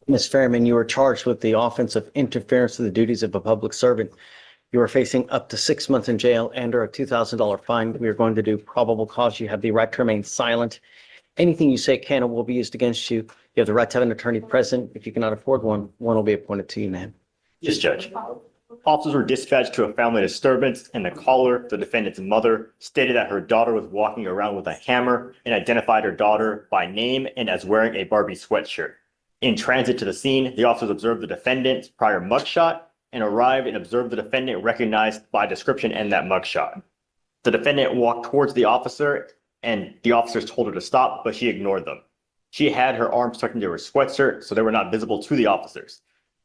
Ms. Fairman, you are charged with the offense of interference with the duties of a public servant. You are facing up to 6 months in jail and/or a $2,000 fine. We are going to do probable cause. You have the right to remain silent. Anything you say can or will be used against you. You have the right to have an attorney present. If you cannot afford one, one will be appointed to you, ma'am. Yes, Judge. Officers were dispatched to a family disturbance, and the caller, the defendant's mother, stated that her daughter was walking around with a hammer and identified her daughter by name and as wearing a Barbie sweatshirt. In transit to the scene, the officers observed the defendant's prior mugshot and arrived and observed the defendant recognized by description and that mugshot. The defendant walked towards the officer, and the officers told her to stop, but she ignored them. She had her arms tucked into her sweatshirt, so they were not visible to the officers.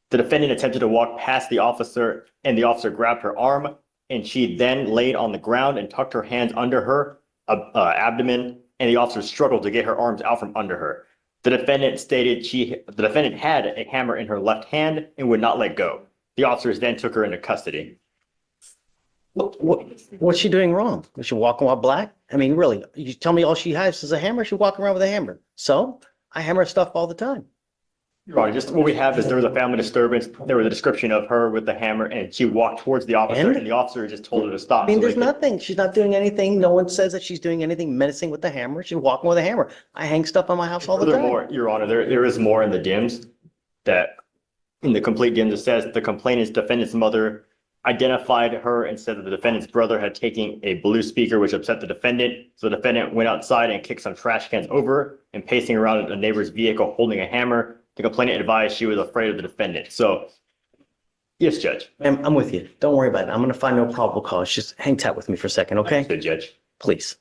The defendant attempted to walk past the officer, and the officer grabbed her arm, and she then laid on the ground and tucked her hands under her abdomen, and the officer struggled to get her arms out from under her. The defendant stated the defendant had a hammer in her left hand and would not let go. The officers then took her into custody. What's she doing wrong? Was she walking while black? I mean, really, you tell me all she has is a hammer? She's walking around with a hammer. So I hammer stuff all the time. Your Honor, just what we have is there was a family disturbance. There was a description of her with the hammer, and she walked towards the officer, and the officer just told her to stop. I mean, there's nothing. She's not doing anything. No one says that she's doing anything menacing with the hammer. She's walking with a hammer. I hang stuff on my house all the time. Furthermore, Your Honor, there is more in the DIMS that in the complete DIMS, it says the complainant's defendant's mother identified her and said that the defendant's brother had taken a blue speaker, which upset the defendant. So the defendant went outside and kicked some trash cans over her and pacing around a neighbor's vehicle holding a hammer. The complainant advised she was afraid of the defendant. So, yes, Judge. Ma'am, I'm with you. Don't worry about it. I'm going to find no probable cause. Just hang tight with me for a second, okay? Good, Judge. Please.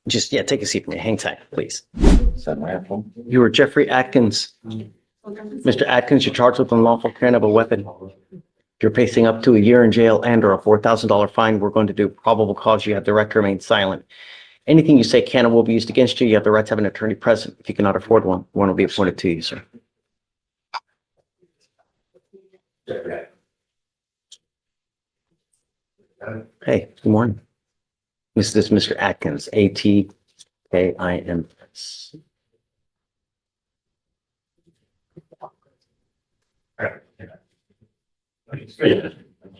Just, take a seat for me. Hang tight, please. You are Jeffrey Atkins. Mr. Atkins, you're charged with unlawful carrying of a weapon. You're facing up to a year in jail and or a $4,000 fine. We're going to do probable cause. You have the right to remain silent. Anything you say can or will be used against you. You have the right to have an attorney present. If you cannot afford one, one will be appointed to you, sir. Hey, good morning. This is Mr. Atkins, Atkins.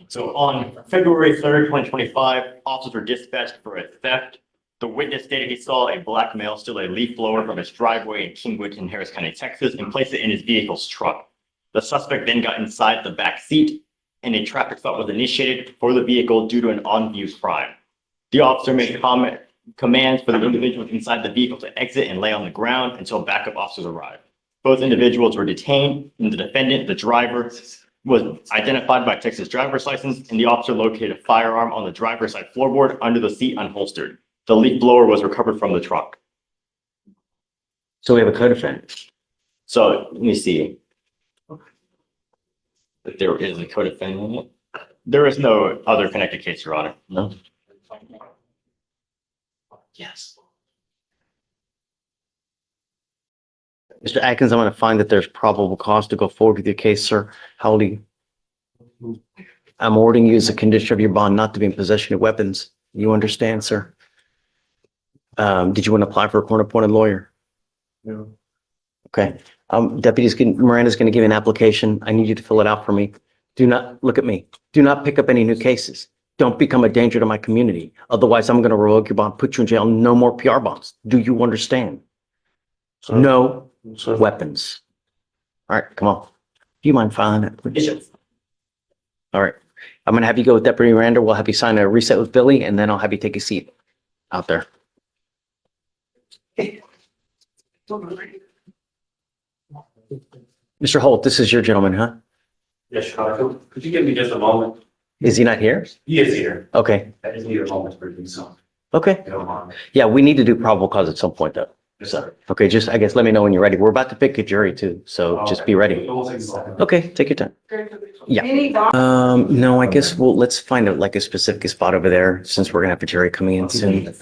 So on February 3rd, 2025, officers were dispatched for a theft. The witness stated he saw a black male steal a leaf blower from his driveway in Kingwood in Harris County, Texas, and place it in his vehicle's trunk. The suspect then got inside the back seat, and a traffic stop was initiated for the vehicle due to an on-view crime. The officer made commands for the individuals inside the vehicle to exit and lay on the ground until backup officers arrived. Both individuals were detained, and the defendant, the driver, was identified by Texas driver's license, and the officer located a firearm on the driver's side floorboard under the seat unholstered. The leaf blower was recovered from the trunk. So we have a co-defendant. So let me see. If there is a co-defendant. There is no other connected case, Your Honor. No. Yes. Mr. Atkins, I'm going to find that there's probable cause to go forward with your case, sir. How old are you? I'm ordering you as a condition of your bond not to be in possession of weapons. You understand, sir? Did you want to apply for a court-appointed lawyer? No. Okay. Miranda's going to give you an application. I need you to fill it out for me. Do not look at me. Do not pick up any new cases. Don't become a danger to my community. Otherwise, I'm going to revoke your bond, put you in jail. No more PR bonds. Do you understand? No weapons. All right, come on. Do you mind filing that, please? Yes. All right. I'm going to have you go with Deputy Miranda. We'll have you sign a reset with Billy, and then I'll have you take a seat out there. Mr. Holt, this is your gentleman, huh? Yes, could you give me just a moment? Is he not here? He is here. Okay. I just need a moment for himself. Okay. Don't mind. Yeah, we need to do probable cause at some point, though. Yes, So, sir. okay, just, I guess, let me know when you're ready. We're about to pick a jury too, so just be ready. It will take a second. Okay, take your time. Yeah. No, I guess let's find out like a specific spot over there since we're gonna have a jury coming in soon.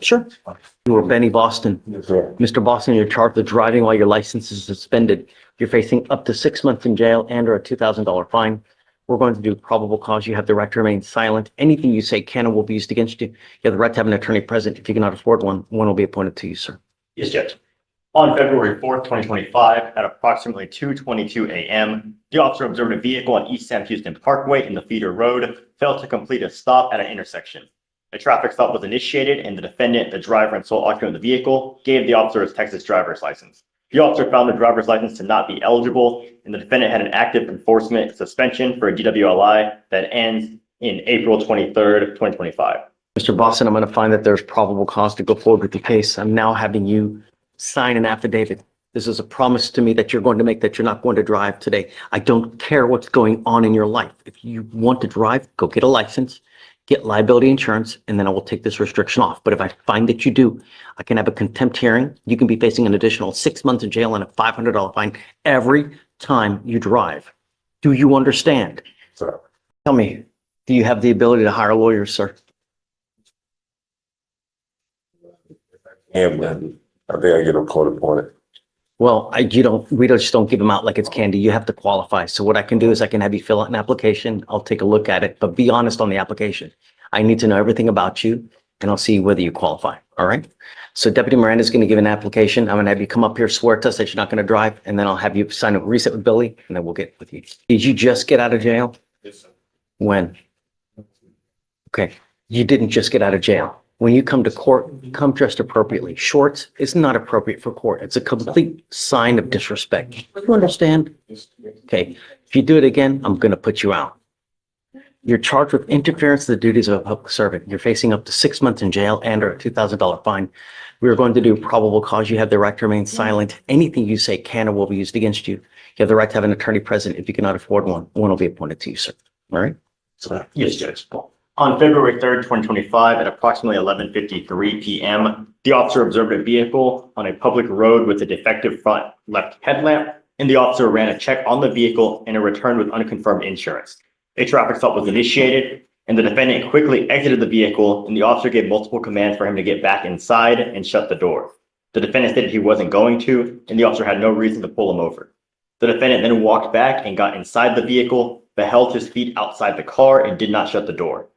Sure. You are Benny Boston. Yes, sir. Mr. Boston, you're charged with driving while your license is suspended. You're facing up to 6 months in jail and or a $2,000 fine. We're going to do probable cause. You have the right to remain silent. Anything you say can or will be used against you. You have the right to have an attorney present. If you cannot afford one, one will be appointed to you, sir. Yes, Judge. On February 4th, 2025, at approximately 2:22 a.m., the officer observed a vehicle on East Sam Houston Parkway in the Feeder Road failed to complete a stop at an intersection. A traffic stop was initiated, and the defendant, the driver and sole occupant of the vehicle, gave the officer his Texas driver's license. The officer found the driver's license to not be eligible, and the defendant had an active enforcement suspension for a DWLI that ends in April 23rd, 2025. Mr. Boston, I'm going to find that there's probable cause to go forward with the case. I'm now having you sign an affidavit. This is a promise to me that you're going to make that you're not going to drive today. I don't care what's going on in your life. If you want to drive, go get a license, get liability insurance, and then I will take this restriction off. But if I find that you do, I can have a contempt hearing. You can be facing an additional 6 months in jail and a $500 fine every time you drive. Do you understand? Sir. Tell me, do you have the ability to hire lawyers, sir? Yeah, man. I think I get a court appointed. Well, we just don't give them out like it's candy. You have to qualify. So what I can do is I can have you fill out an application. I'll take a look at it, but be honest on the application. I need to know everything about you and I'll see whether you qualify. All right. So Deputy Miranda is going to give an application. I'm going to have you come up here, swear to us that you're not going to drive, and then I'll have you sign a reset with Billy and then we'll get with you. Did you just get out of jail? Yes, sir. When? Okay. You didn't just get out of jail. When you come to court, come dressed appropriately. Shorts is not appropriate for court. It's a complete sign of disrespect. You understand? Okay. If you do it again, I'm going to put you out. You're charged with interference with the duties of a public servant. You're facing up to 6 months in jail and or a $2,000 fine. We're going to do probable cause. You have the right to remain silent. Anything you say can or will be used against you. You have the right to have an attorney present. If you cannot afford one will be appointed to you, sir. All right? So, yes, Judge. On February 3rd, 2025, at approximately 11:53 p.m., the officer observed a vehicle on a public road with a defective front left headlamp, and the officer ran a check on the vehicle and a return with unconfirmed insurance. A traffic stop was initiated, and the defendant quickly exited the vehicle, and the officer gave multiple commands for him to get back inside and shut the door. The defendant stated he wasn't going to, and the officer had no reason to pull him over. The defendant then walked back and got inside the vehicle, but held his feet outside the car and did not shut the door.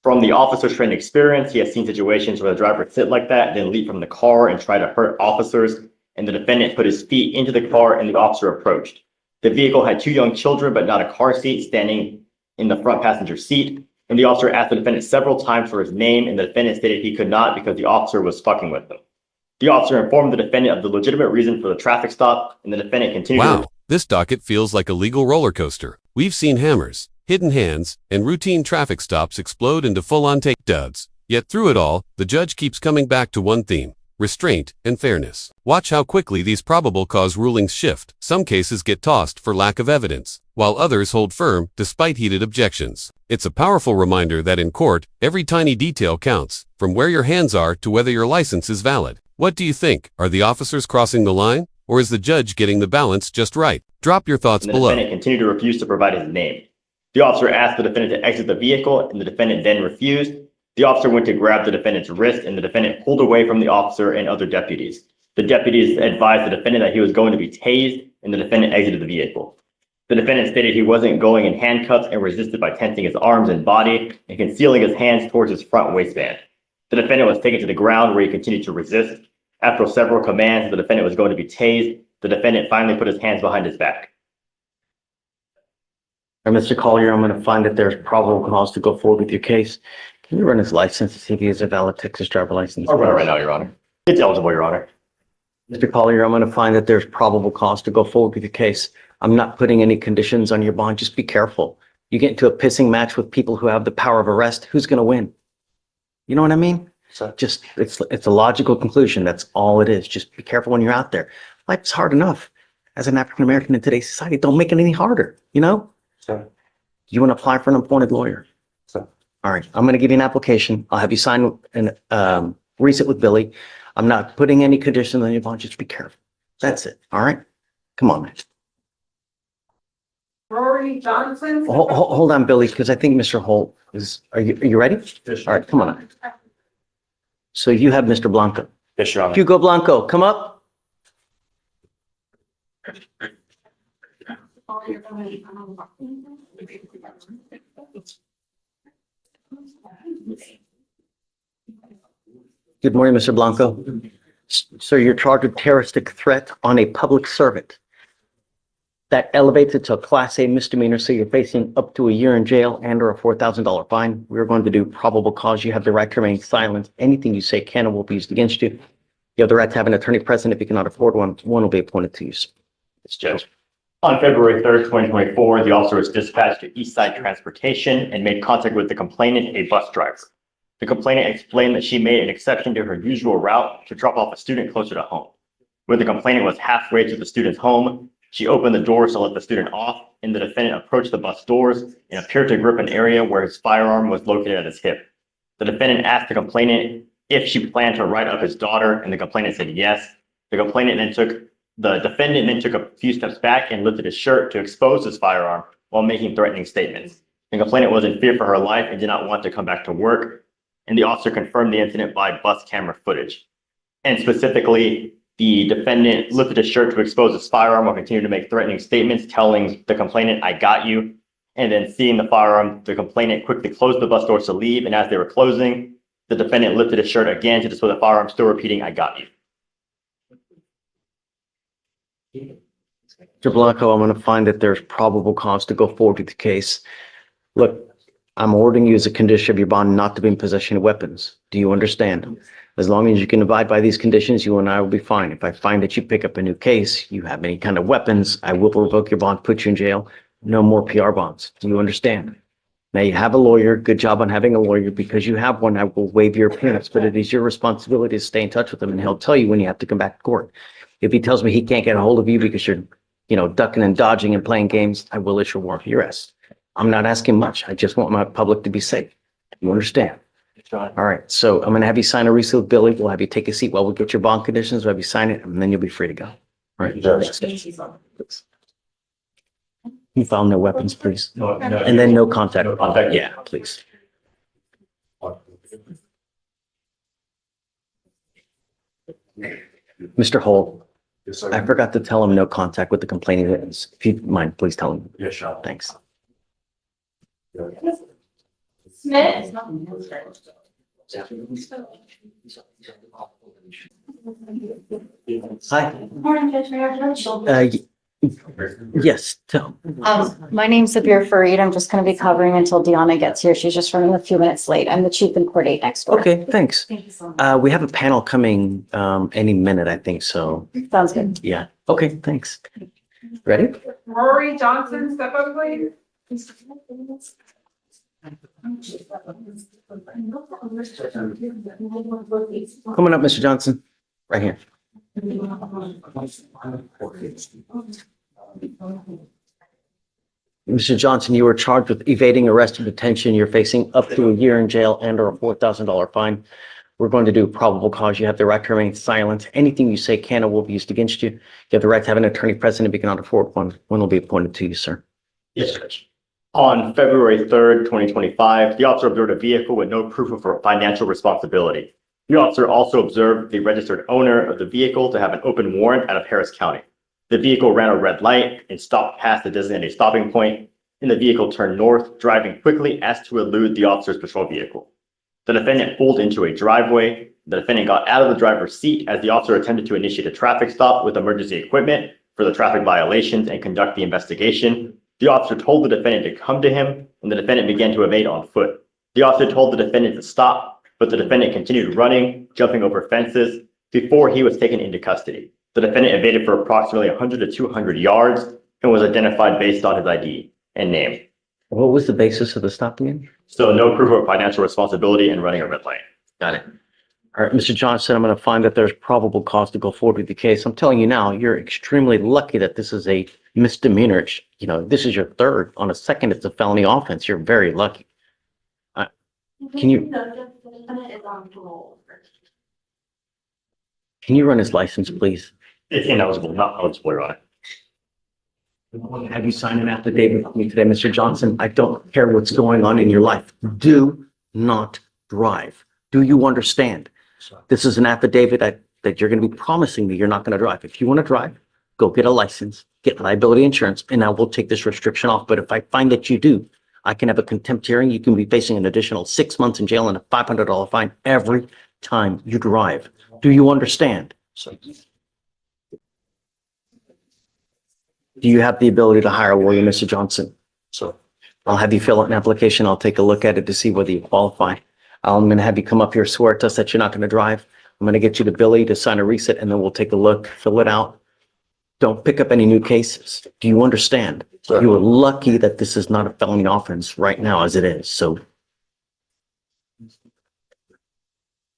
From the officer's trained experience, he has seen situations where the driver sit like that, then leap from the car and try to hurt officers, and the defendant put his feet into the car and the officer approached. The vehicle had 2 young children, but not a car seat, standing in the front passenger seat, and the officer asked the defendant several times for his name, and the defendant stated he could not because the officer was fucking with him. The officer informed the defendant of the legitimate reason for the traffic stop, and the defendant continued Wow, this docket feels like a legal roller coaster. We've seen hammers, hidden hands, and routine traffic stops explode into full-on take duds. Yet through it all, the judge keeps coming back to one theme: restraint and fairness. Watch how quickly these probable cause rulings shift. Some cases get tossed for lack of evidence, while others hold firm despite heated objections. It's a powerful reminder that in court, every tiny detail counts, from where your hands are to whether your license is valid. What do you think? Are the officers crossing the line, or is the judge getting the balance just right? Drop your thoughts and the below. defendant continued to refuse to provide his name. The officer asked the defendant to exit the vehicle, and the defendant then refused. The officer went to grab the defendant's wrist, and the defendant pulled away from the officer and other deputies. The deputies advised the defendant that he was going to be tased, and the defendant exited the vehicle. The defendant stated he wasn't going in handcuffs and resisted by tensing his arms and body and concealing his hands towards his front waistband. The defendant was taken to the ground where he continued to resist. After several commands, the defendant was going to be tased. The defendant finally put his hands behind his back. All right, Mr. Collier, I'm going to find that there's probable cause to go forward with your case. Can you run his license to see if he has a valid Texas driver license? I'll run it right now, Your Honor. It's eligible, Your Honor. Mr. Collier, I'm going to find that there's probable cause to go forward with your case. I'm not putting any conditions on your bond. Just be careful. You get into a pissing match with people who have the power of arrest. Who's going to win? You know what I mean? So, Just, it's a logical conclusion. That's all it is. Just be careful when you're out there. Life's hard enough. As an African-American in today's society, don't make it any harder, you know? so, You want to apply for an appointed lawyer? so. All right, I'm going to give you an application. I'll have you sign an reset with Billy. I'm not putting any conditions on your bond. Just be careful. That's it. All right? Come on, man. Rory Johnson. Hold on, Billy, because I think Mr. Holt is, are you ready? Yes, All right, come on. So you have Mr. Blanco. Yes, Your Honor. Hugo Blanco, come up. Good morning, Mr. Blanco. So you're charged with terroristic threat on a public servant. That elevates it to a Class A misdemeanor, so you're facing up to a year in jail and or a $4,000 fine. We're going to do probable cause. You have the right to remain silent. Anything you say can and will be used against you. You have the right to have an attorney present. If you cannot afford one, one will be appointed to you. It's Judge. On February 3rd, 2024, the officer was dispatched to Eastside Transportation and made contact with the complainant, a bus driver. The complainant explained that she made an exception to her usual route to drop off a student closer to home. When the complainant was halfway to the student's home, she opened the doors to let the student off, and the defendant approached the bus doors and appeared to grip an area where his firearm was located at his hip. The defendant asked the complainant if she planned to write up his daughter, and the complainant said yes. The defendant then took a few steps back and lifted his shirt to expose his firearm while making threatening statements. The complainant was in fear for her life and did not want to come back to work, and the officer confirmed the incident by bus camera footage. And specifically, the defendant lifted his shirt to expose his firearm while continuing to make threatening statements, telling the complainant, "I got you." And then seeing the firearm, the complainant quickly closed the bus doors to leave. And as they were closing, the defendant lifted his shirt again to display the firearm, still repeating, "I got you." Mr. Blanco, I'm going to find that there's probable cause to go forward with the case. Look, I'm ordering you as a condition of your bond not to be in possession of weapons. Do you understand? As long as you can abide by these conditions, you and I will be fine. If I find that you pick up a new case, you have any kind of weapons, I will revoke your bond, put you in jail. No more PR bonds. Do you understand? Now you have a lawyer. Good job on having a lawyer. Because you have one, I will waive your appearance, but it is your responsibility to stay in touch with him, and he'll tell you when you have to come back to court. If he tells me he can't get a hold of you because you're, ducking and dodging and playing games, I will issue a warrant for your arrest. I'm not asking much. I just want my public to be safe. You understand? All right. So I'm going to have you sign a receipt with Billy. We'll have you take a seat while we get your bond conditions. We'll have you sign it, and then you'll be free to go. All right. You file no weapons, please. And then no contact. No contact. Yeah, please. Mr. Holt, Yes, sir. I forgot to tell him no contact with the complaining witness. If you mind, please tell him. Yes, sure. Thanks. Smith? Hi. Morning, Judge Mayor. Yes, tell. My name's Sabir Fareed. I'm just going to be covering until Deanna gets here. She's just running a few minutes late. I'm the chief in court 8 next door. Okay, thanks. Thank you so much. We have a panel coming any minute, I think, so, Sounds good. yeah. Okay, thanks. Ready? Rory Johnson, step up, please. Coming up, Mr. Johnson, right here. Mr. Johnson, you were charged with evading arrest and detention. You're facing up to a year in jail and or a $4,000 fine. We're going to do probable cause. You have the right to remain silent. Anything you say can or will be used against you. You have the right to have an attorney present if you cannot afford one. One will be appointed to you, sir. Yes, Judge. On February 3rd, 2025, the officer observed a vehicle with no proof of financial responsibility. The officer also observed the registered owner of the vehicle to have an open warrant out of Harris County. The vehicle ran a red light and stopped past the designated stopping point, and the vehicle turned north, driving quickly as to elude the officer's patrol vehicle. The defendant pulled into a driveway. The defendant got out of the driver's seat as the officer attempted to initiate a traffic stop with emergency equipment for the traffic violations and conduct the investigation. The officer told the defendant to come to him, and the defendant began to evade on foot. The officer told the defendant to stop, but the defendant continued running, jumping over fences before he was taken into custody. The defendant evaded for approximately 100 to 200 yards and was identified based on his ID and name. What was the basis of the stop again? So no proof of financial responsibility and running a red light. Got it. All right, Mr. Johnson, I'm going to find that there's probable cause to go forward with the case. I'm telling you now, you're extremely lucky that this is a misdemeanor. This is your third. On a second, it's a felony offense. You're very lucky. Can you run his license, please? It's ineligible, not eligible, Your Honor. Have you sign an affidavit with me today, Mr. Johnson? I don't care what's going on in your life. Do not drive. Do you understand? This is an affidavit that you're going to be promising me you're not going to drive. If you want to drive, go get a license, get liability insurance, and I will take this restriction off. But if I find that you do, I can have a contempt hearing. You can be facing an additional 6 months in jail and a $500 fine every time you drive. Do you understand? So, Do you have the ability to hire a lawyer, Mr. Johnson? so, I'll have you fill out an application. I'll take a look at it to see whether you qualify. I'm going to have you come up here, swear to us that you're not going to drive. I'm going to get you to Billy to sign a receipt and then we'll take a look, fill it out. Don't pick up any new cases. Do you understand? Sir. You are lucky that this is not a felony offense right now as it is. So